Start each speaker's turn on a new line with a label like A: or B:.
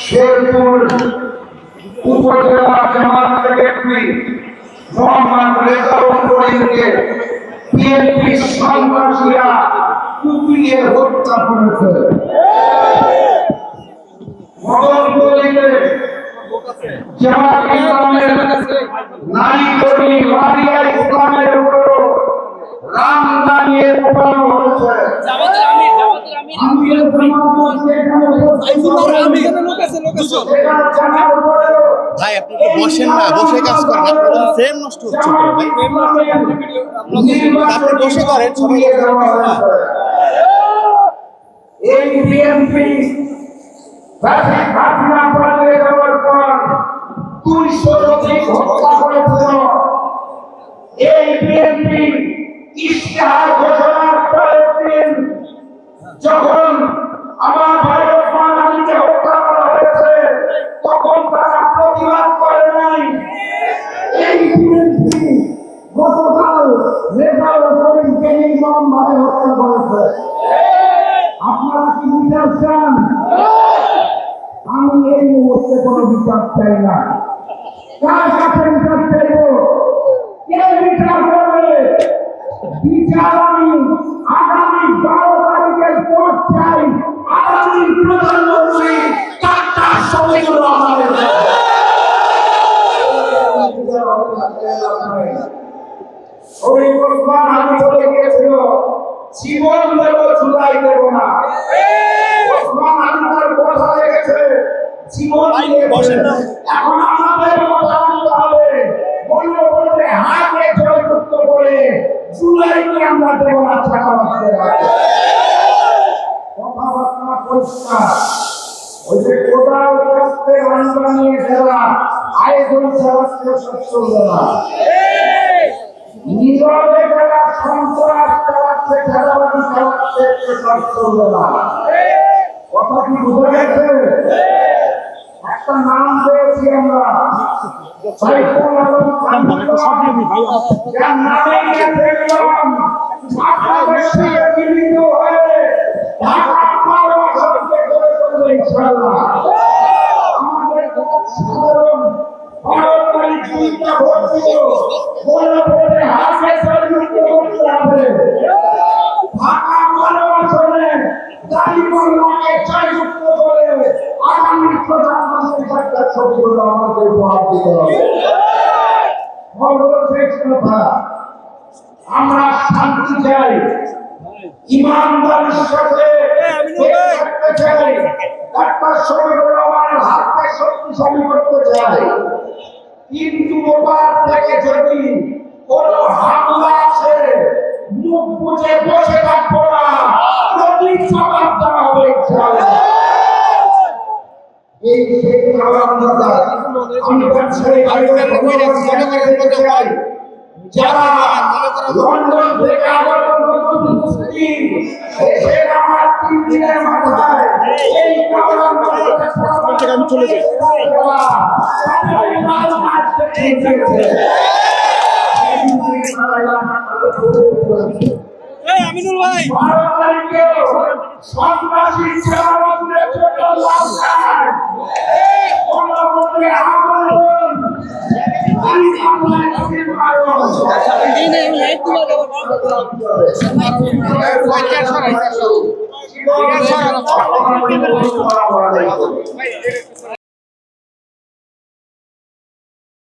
A: শেরপুর উপজেলা জামাত সেক্রেটারি মোহাম্মদ রেজাউল করিমকে বিএনপি সন্ত্রাসীরা কুপিয়ে হত্যা করেছে। মদনপুরে জামাত ইসলামের নারী কর্মী মারিয়া ইসলামের উপর রামদানিয়ে কোপানো হয়েছে।
B: ভাই আপনি তো বসেন না, বসে কাজ করেন, আপনার ফ্রেম নষ্ট হচ্ছে ভাই। আপনি বসে করেন সবাই।
A: এই বিএনপি ঘটনা পালিয়ে যাওয়ার পর 200 অধিক হত্যা করেছিল। এই বিএনপি ইশতেহার ঘোষণার পরের দিন যখন আমার ভাই ওসমান আলীকে হত্যা করা হয়েছে তখন তারা প্রতিবাদ করে নাই। এই বিএনপি গতকাল রেজাউল করিমকে নির্মমভাবে হত্যা করেছে। আপনারা কি বিচার চান? আমি এই মুহূর্তে কোনো বিচার চাই না। কার কাছে বিচার চাইব? কে বিচার করবে? বিচার আমি আগামী 12 তারিখের পর চাই। আগামী প্রধানমন্ত্রী ডাক্তার শফিকুর রহমানের ওই ওসমান আলী বলে গিয়েছিল জীবন দেব জুলাই দেব না। ওসমান আলী তার কথা লেগেছে জীবন এখন আমাদের কথা বলতে হবে। বললে বলতে হাতে জয়যুক্ত করে জুলাইকে আমরা দেব না। কথাবার্তা পরিষ্কার। ওই যে কোটাল কাস্তে আন্দোলন নিয়ে যারা আয়োজন চালাচ্ছে সব চলবে না। নীরবে যারা সন্ত্রাস চালাচ্ছে, খেলাবাজি চালাচ্ছে সব চলবে না। কথা কি বুঝে গেছে? একটা নাম পেয়েছি আমরা, সাইফুল আলম যার নামে দেখলাম বাংলাদেশে মিলিত হয়ে ঢাকা মহানগরকে গড়ে তুলবে ইনশাআল্লাহ। আমাদের সাধারণ ভারতের চিন্তা ভর্তি বলে বলে হাতে জয়যুক্ত করতে হবে। ঢাকা মহানগরে দাঁড়িপাল্লাকে জয়যুক্ত করে আগামী প্রধানমন্ত্রী ডাক্তার শফিকুর রহমানকে উপহার দিতে হবে। সর্বশেষ কথা, আমরা শান্তি চাই, ইমানদারের সাথে থাকতে চাই, ডাক্তার শফিকুর রহমানের হাতকে শক্তিশালী করতে চাই। কিন্তু ওপার থেকে যদি কোন হামলা আসে মুখ বুঝে বসে থাকবো না, প্রতি জবাব দেওয়া হবে ইনশাআল্লাহ। এই সেই আলামদাতা আমি ব্যবসায়ী ভাইদের বলতে চাই, যারা লন্ডন থেকে আগত নতুন মুসলিম দেশের আমার 3 দিনের মাথায় এই আলামদাতা আমি চলে যাই
C: আমিনুল ভাই
A: সন্ত্রাসী চেয়ারম্যানের জন্য লাগান